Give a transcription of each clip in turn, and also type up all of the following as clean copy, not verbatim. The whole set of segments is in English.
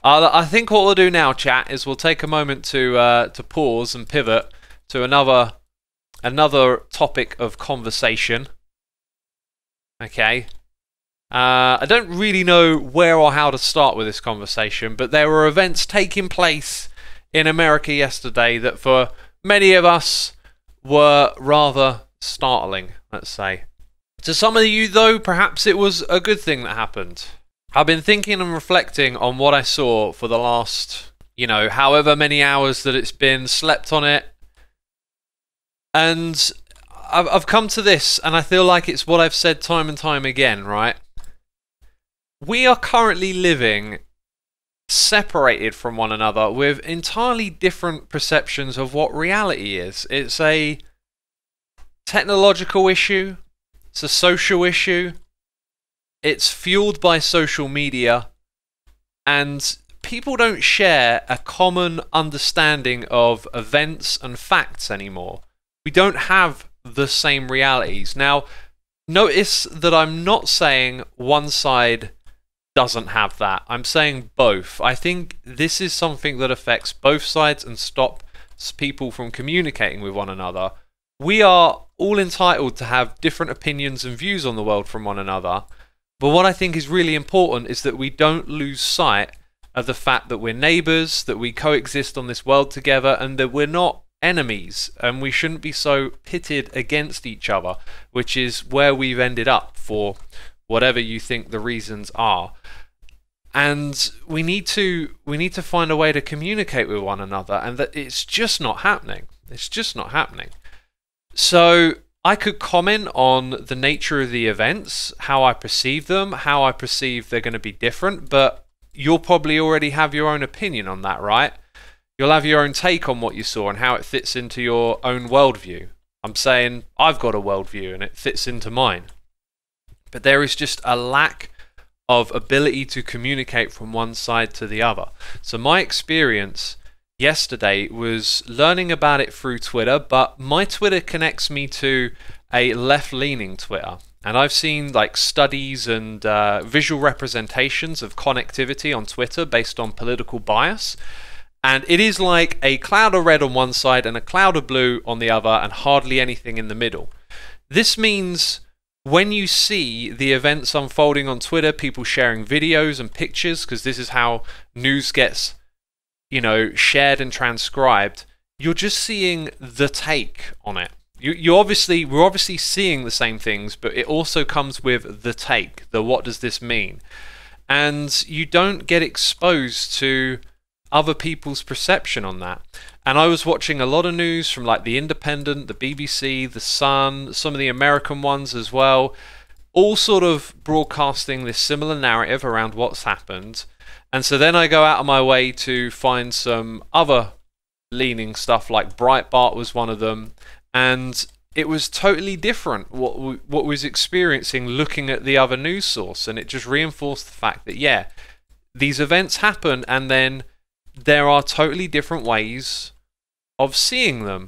I think what we'll do now, chat, is we'll take a moment to pause and pivot to another topic of conversation. Okay. I don't really know where or how to start with this conversation, but there were events taking place in America yesterday that for many of us were rather startling, let's say. To some of you, though, perhaps it was a good thing that happened. I've been thinking and reflecting on what I saw for the last, however many hours that it's been, slept on it. And I've come to this, and I feel like it's what I've said time and time again, right? We are currently living separated from one another with entirely different perceptions of what reality is. It's a technological issue. It's a social issue. It's fueled by social media. And people don't share a common understanding of events and facts anymore. We don't have the same realities. Now, notice that I'm not saying one side doesn't have that. I'm saying both. I think this is something that affects both sides and stops people from communicating with one another. We are all entitled to have different opinions and views on the world from one another, but what I think is really important is that we don't lose sight of the fact that we're neighbours, that we coexist on this world together, and that we're not enemies, and we shouldn't be so pitted against each other, which is where we've ended up for whatever you think the reasons are. And we need to find a way to communicate with one another, and that it's just not happening. It's just not happening. So I could comment on the nature of the events, how I perceive them, how I perceive they're going to be different, but you'll probably already have your own opinion on that, right? You'll have your own take on what you saw and how it fits into your own worldview. I'm saying I've got a worldview and it fits into mine. But there is just a lack of ability to communicate from one side to the other. So my experience yesterday was learning about it through Twitter, but my Twitter connects me to a left-leaning Twitter. And I've seen like studies and visual representations of connectivity on Twitter based on political bias. And it is like a cloud of red on one side and a cloud of blue on the other, and hardly anything in the middle. This means when you see the events unfolding on Twitter, people sharing videos and pictures, because this is how news gets, shared and transcribed, you're just seeing the take on it. We're obviously seeing the same things, but it also comes with the take, the what does this mean? And you don't get exposed to other people's perception on that. And I was watching a lot of news from like The Independent, the BBC, The Sun, some of the American ones as well, all sort of broadcasting this similar narrative around what's happened. And so then I go out of my way to find some other leaning stuff, like Breitbart was one of them, and it was totally different what we was experiencing looking at the other news source. And it just reinforced the fact that, yeah, these events happen, and then there are totally different ways of seeing them.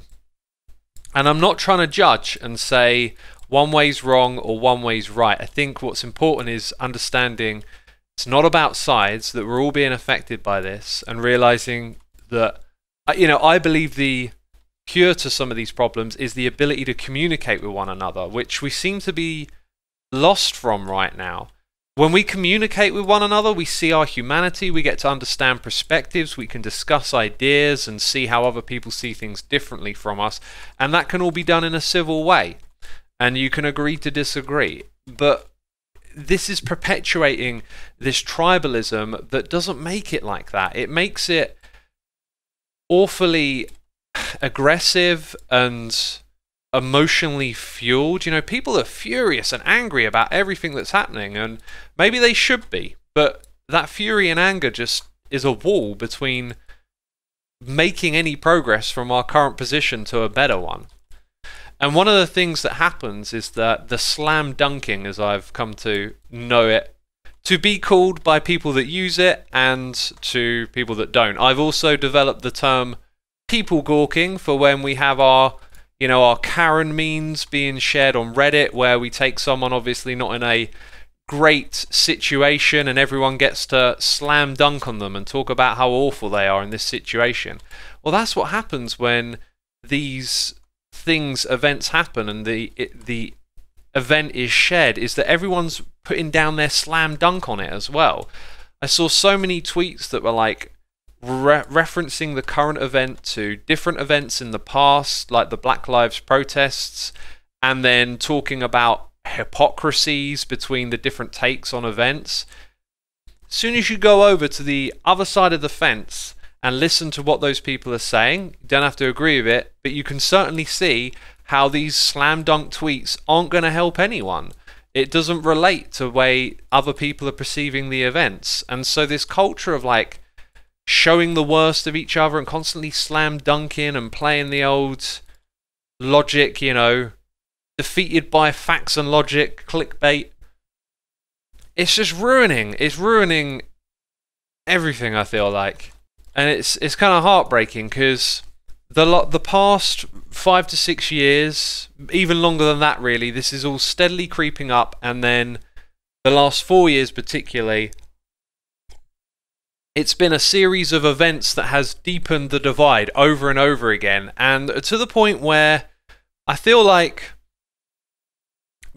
And I'm not trying to judge and say one way's wrong or one way's right. I think what's important is understanding it's not about sides, that we're all being affected by this, and realizing that, I believe the cure to some of these problems is the ability to communicate with one another, which we seem to be lost from right now. When we communicate with one another, we see our humanity, we get to understand perspectives, we can discuss ideas and see how other people see things differently from us, and that can all be done in a civil way. And you can agree to disagree. But this is perpetuating this tribalism that doesn't make it like that. It makes it awfully aggressive and emotionally fueled. People are furious and angry about everything that's happening, and maybe they should be, but that fury and anger just is a wall between making any progress from our current position to a better one. And one of the things that happens is that the slam dunking, as I've come to know it, to be called by people that use it and to people that don't. I've also developed the term people gawking for when we have our Karen memes being shared on Reddit, where we take someone obviously not in a great situation and everyone gets to slam dunk on them and talk about how awful they are in this situation. Well, that's what happens when these events happen and the event is shared, is that everyone's putting down their slam dunk on it as well. I saw so many tweets that were like referencing the current event to different events in the past, like the Black Lives protests, and then talking about hypocrisies between the different takes on events. As soon as you go over to the other side of the fence and listen to what those people are saying, you don't have to agree with it, but you can certainly see how these slam dunk tweets aren't going to help anyone. It doesn't relate to the way other people are perceiving the events. And so this culture of like showing the worst of each other and constantly slam dunking and playing the old logic, you know, defeated by facts and logic, clickbait. It's just ruining. It's ruining everything, I feel like. And it's kind of heartbreaking because the past 5 to 6 years, even longer than that really, this is all steadily creeping up, and then the last 4 years particularly, it's been a series of events that has deepened the divide over and over again, and to the point where I feel like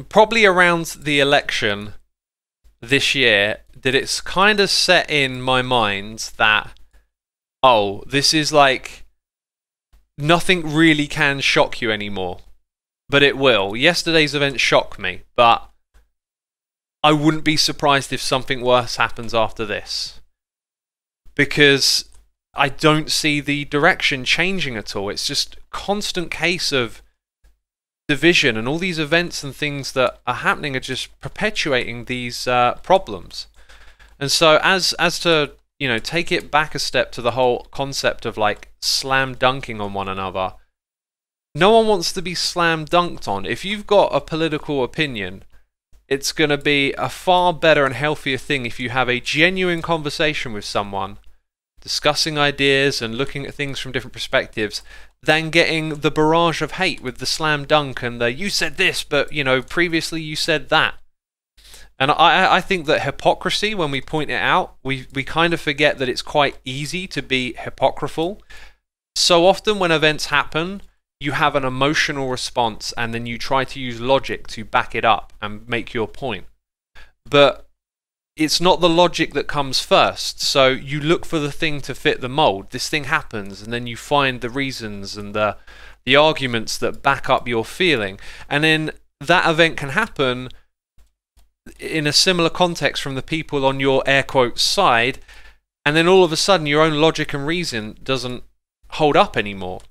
probably around the election this year that it's kind of set in my mind that, oh, this is like nothing really can shock you anymore, but it will. Yesterday's event shocked me, but I wouldn't be surprised if something worse happens after this, because I don't see the direction changing at all. It's just a constant case of division, and all these events and things that are happening are just perpetuating these problems. And so as to, you know, take it back a step to the whole concept of like slam dunking on one another, no one wants to be slam dunked on. If you've got a political opinion, it's going to be a far better and healthier thing if you have a genuine conversation with someone, discussing ideas and looking at things from different perspectives, than getting the barrage of hate with the slam dunk and the, you said this, but, you know, previously you said that. And I think that hypocrisy, when we point it out, we kind of forget that it's quite easy to be hypocritical. So often when events happen, you have an emotional response and then you try to use logic to back it up and make your point. But it's not the logic that comes first. So you look for the thing to fit the mold. This thing happens, and then you find the reasons and the arguments that back up your feeling. And then that event can happen in a similar context from the people on your air quotes side, and then all of a sudden your own logic and reason doesn't hold up anymore.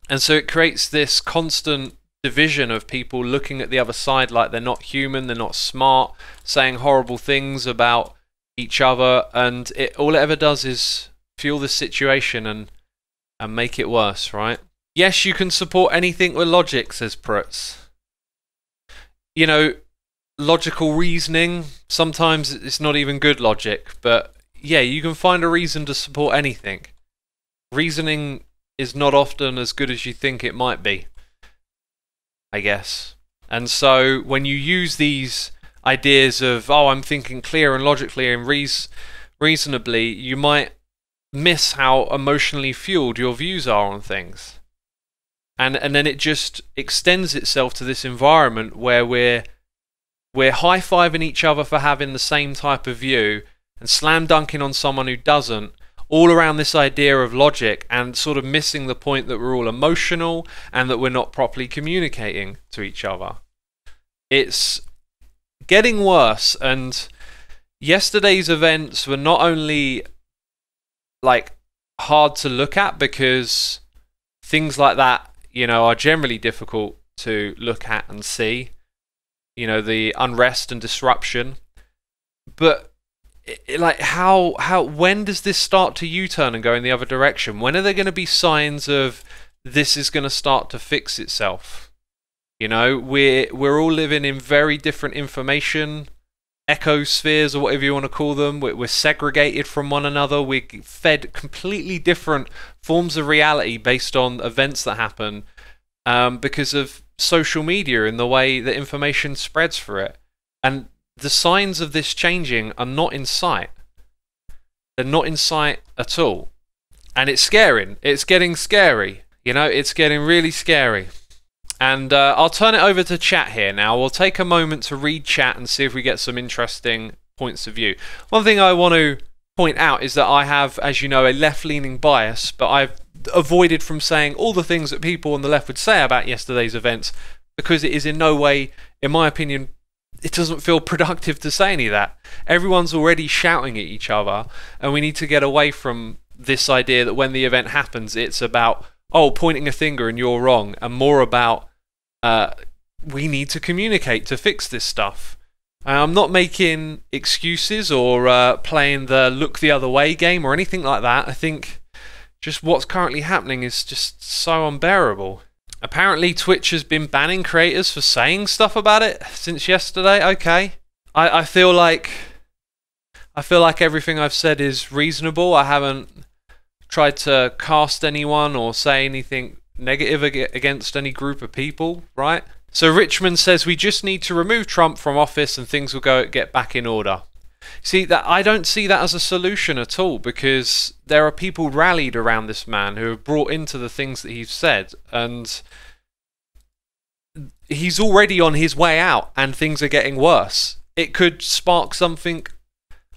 And so it creates this constant division of people looking at the other side like they're not human, they're not smart, saying horrible things about each other, and all it ever does is fuel the situation and make it worse, right? Yes, you can support anything with logic, says Prutz. You know, logical reasoning, sometimes it's not even good logic, but yeah, you can find a reason to support anything. Reasoning is not often as good as you think it might be, I guess. And so when you use these ideas of, oh, I'm thinking clear and logically and reasonably, you might miss how emotionally fueled your views are on things. And then it just extends itself to this environment where we're high-fiving each other for having the same type of view and slam dunking on someone who doesn't, all around this idea of logic, and sort of missing the point that we're all emotional and that we're not properly communicating to each other. It's getting worse, and yesterday's events were not only like hard to look at because things like that, you know, are generally difficult to look at and see, you know, the unrest and disruption, but like when does this start to U-turn and go in the other direction? When are there going to be signs of this is going to start to fix itself? You know, we're all living in very different information ecospheres, or whatever you want to call them. We're segregated from one another. We're fed completely different forms of reality based on events that happen because of social media and the way that information spreads for it. And the signs of this changing are not in sight. They're not in sight at all. And it's scaring. It's getting scary. You know, it's getting really scary. And I'll turn it over to chat here now. We'll take a moment to read chat and see if we get some interesting points of view. One thing I want to point out is that I have, as you know, a left-leaning bias, but I've avoided from saying all the things that people on the left would say about yesterday's events, because it is in no way, in my opinion, it doesn't feel productive to say any of that. Everyone's already shouting at each other, and we need to get away from this idea that when the event happens, it's about, oh, pointing a finger and you're wrong, and more about we need to communicate to fix this stuff. I'm not making excuses or playing the look the other way game or anything like that. I think just what's currently happening is just so unbearable. Apparently Twitch has been banning creators for saying stuff about it since yesterday. Okay. I feel like everything I've said is reasonable. I haven't tried to cast anyone or say anything negative against any group of people, right? So Richmond says we just need to remove Trump from office and things will get back in order. See, that I don't see that as a solution at all, because there are people rallied around this man who have brought into the things that he's said, and he's already on his way out and things are getting worse. It could spark something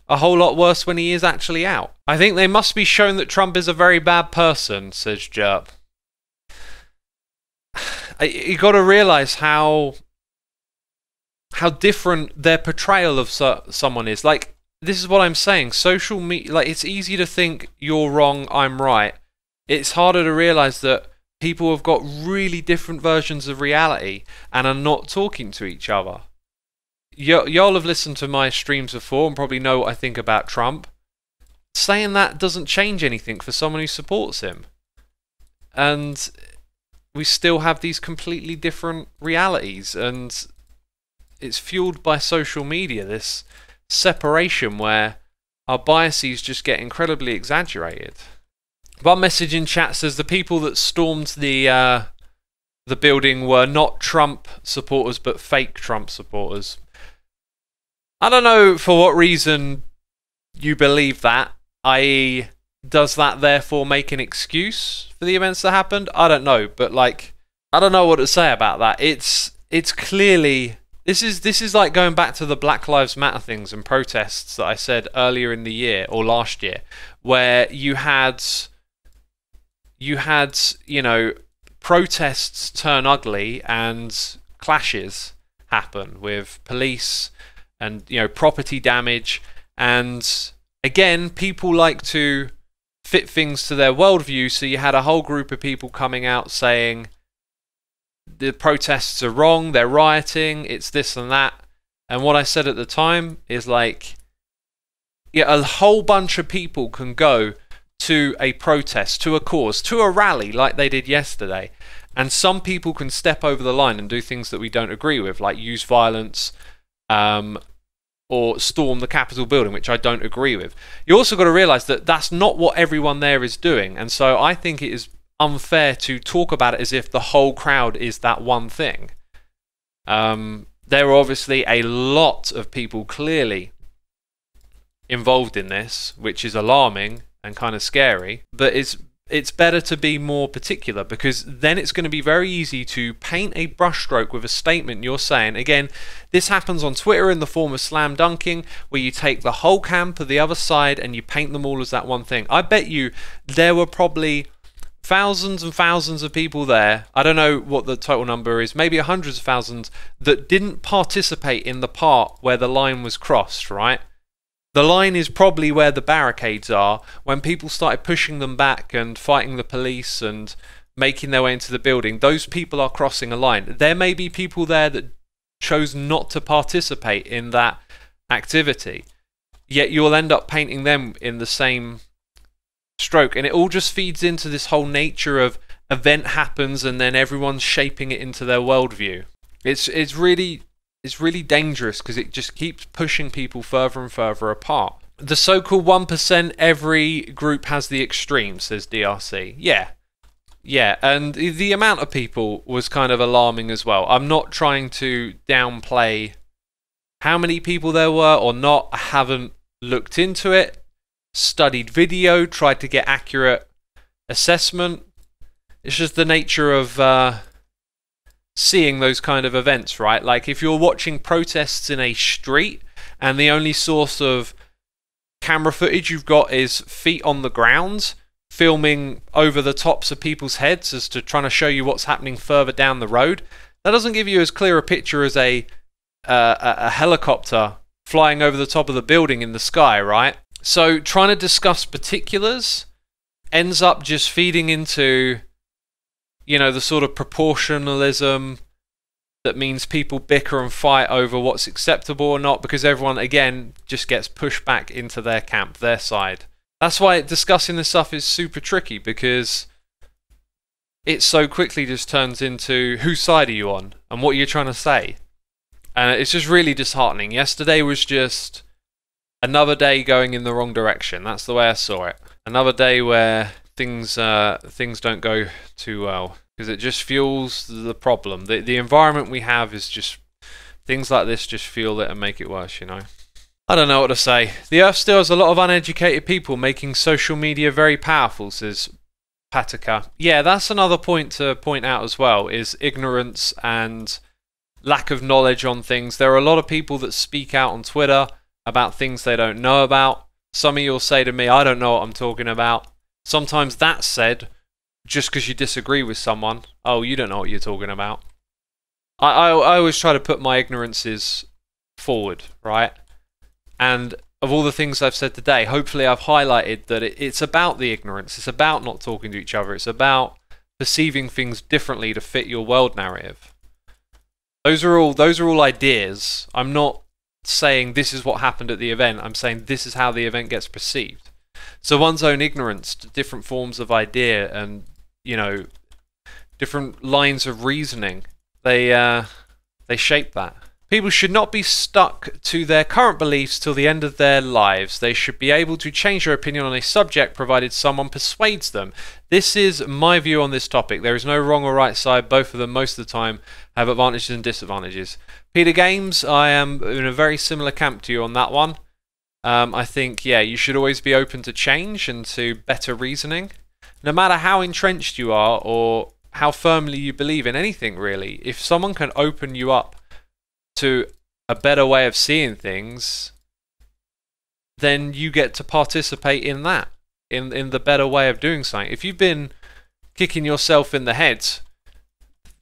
a whole lot worse when he is actually out. I think they must be shown that Trump is a very bad person, says Jerp. You got to realize how different their portrayal of someone is. Like, this is what I'm saying. Social media, like, it's easy to think you're wrong, I'm right. It's harder to realize that people have got really different versions of reality and are not talking to each other. Y'all have listened to my streams before and probably know what I think about Trump. Saying that doesn't change anything for someone who supports him. And we still have these completely different realities, and it's fueled by social media, this separation where our biases just get incredibly exaggerated. One message in chat says the people that stormed the building were not Trump supporters but fake Trump supporters. I don't know for what reason you believe that, i.e., does that therefore make an excuse for the events that happened? I don't know, but like, I don't know what to say about that. It's clearly, this is like going back to the Black Lives Matter things and protests that I said earlier in the year or last year, where you had, you know, protests turn ugly and clashes happen with police and, you know, property damage, and again, people like to fit things to their worldview, so you had a whole group of people coming out saying the protests are wrong, they're rioting, it's this and that. And what I said at the time is like, yeah, a whole bunch of people can go to a protest, to a cause, to a rally like they did yesterday, and some people can step over the line and do things that we don't agree with, like use violence, or storm the Capitol building, which I don't agree with. You also got to realise that that's not what everyone there is doing, and so I think it is unfair to talk about it as if the whole crowd is that one thing. There are obviously a lot of people clearly involved in this, which is alarming and kind of scary, but it's better to be more particular, because then it's going to be very easy to paint a brushstroke with a statement you're saying. Again, this happens on Twitter in the form of slam dunking, where you take the whole camp of the other side and you paint them all as that one thing. I bet you there were probably thousands and thousands of people there, I don't know what the total number is, maybe hundreds of thousands, that didn't participate in the part where the line was crossed, right? The line is probably where the barricades are. When people started pushing them back and fighting the police and making their way into the building, those people are crossing a line. There may be people there that chose not to participate in that activity, yet you'll end up painting them in the same stroke, and it all just feeds into this whole nature of event happens and then everyone's shaping it into their worldview. It's really dangerous, because it just keeps pushing people further and further apart. The so-called 1%, every group has the extreme, says DRC. Yeah, and the amount of people was kind of alarming as well. I'm not trying to downplay How many people there were or not, I haven't looked into it, studied video, tried to get accurate assessment. It's just the nature of seeing those kind of events, right? Like if you're watching protests in a street and the only source of camera footage you've got is feet on the ground filming over the tops of people's heads as to trying to show you what's happening further down the road, that doesn't give you as clear a picture as a helicopter flying over the top of the building in the sky, right? So trying to discuss particulars ends up just feeding into, you know, the sort of proportionalism that means people bicker and fight over what's acceptable or not, because everyone, again, just gets pushed back into their camp, their side. That's why discussing this stuff is super tricky, because it so quickly just turns into whose side are you on and what you're trying to say. And it's just really disheartening. Yesterday was just another day going in the wrong direction. That's the way I saw it. Another day where things don't go too well, because it just fuels the problem. The environment we have is just, things like this just fuel it and make it worse, you know. I don't know what to say. The Earth still has a lot of uneducated people making social media very powerful, says Patika. Yeah, that's another point to point out as well, is ignorance and lack of knowledge on things. There are a lot of people that speak out on Twitter about things they don't know about. Some of you will say to me, I don't know what I'm talking about. Sometimes that's said just because you disagree with someone. Oh, you don't know what you're talking about. I always try to put my ignorances forward, right? And of all the things I've said today, hopefully I've highlighted that it's about the ignorance. It's about not talking to each other. It's about perceiving things differently to fit your world narrative. Those are all ideas. I'm not saying this is what happened at the event. I'm saying this is how the event gets perceived. So one's own ignorance to different forms of idea and, you know, different lines of reasoning, they shape that. People should not be stuck to their current beliefs till the end of their lives. They should be able to change their opinion on a subject provided someone persuades them. This is my view on this topic. There is no wrong or right side. Both of them most of the time have advantages and disadvantages. Peter Games, I am in a very similar camp to you on that one. I think, yeah, you should always be open to change and to better reasoning. No matter how entrenched you are or how firmly you believe in anything, really, if someone can open you up to a better way of seeing things, then you get to participate in that, in the better way of doing something. If you've been kicking yourself in the head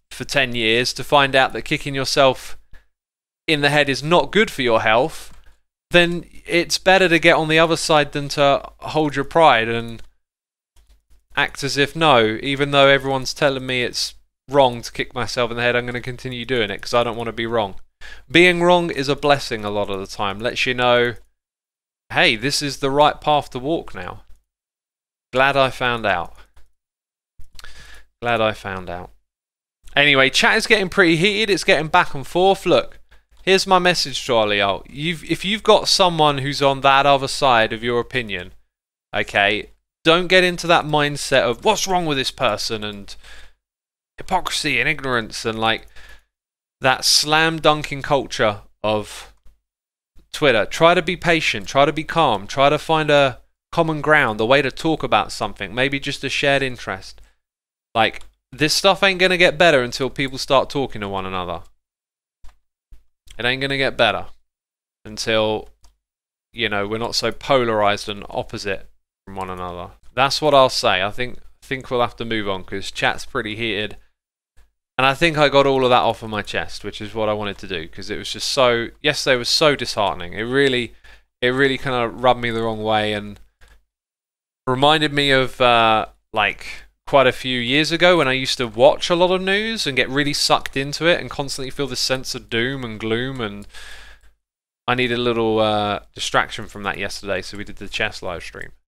for 10 years to find out that kicking yourself in the head is not good for your health, then it's better to get on the other side than to hold your pride and act as if no, even though everyone's telling me it's wrong to kick myself in the head, I'm going to continue doing it because I don't want to be wrong. Being wrong is a blessing a lot of the time. Lets you know, hey, this is the right path to walk now. Glad I found out. Glad I found out. Anyway, chat is getting pretty heated. It's getting back and forth. Look, here's my message to Ollie. If you've got someone who's on that other side of your opinion, okay, don't get into that mindset of what's wrong with this person and hypocrisy and ignorance and like that slam dunking culture of Twitter. Try to be patient, try to be calm, try to find a common ground, a way to talk about something, maybe just a shared interest. Like, this stuff ain't going to get better until people start talking to one another. It ain't going to get better until, you know, we're not so polarized and opposite from one another. That's what I'll say. I think we'll have to move on because chat's pretty heated. And I think I got all of that off of my chest, which is what I wanted to do, because it was just so, yesterday was so disheartening. It really kind of rubbed me the wrong way and reminded me of like quite a few years ago when I used to watch a lot of news and get really sucked into it and constantly feel this sense of doom and gloom, and I needed a little distraction from that yesterday, so we did the chess live stream.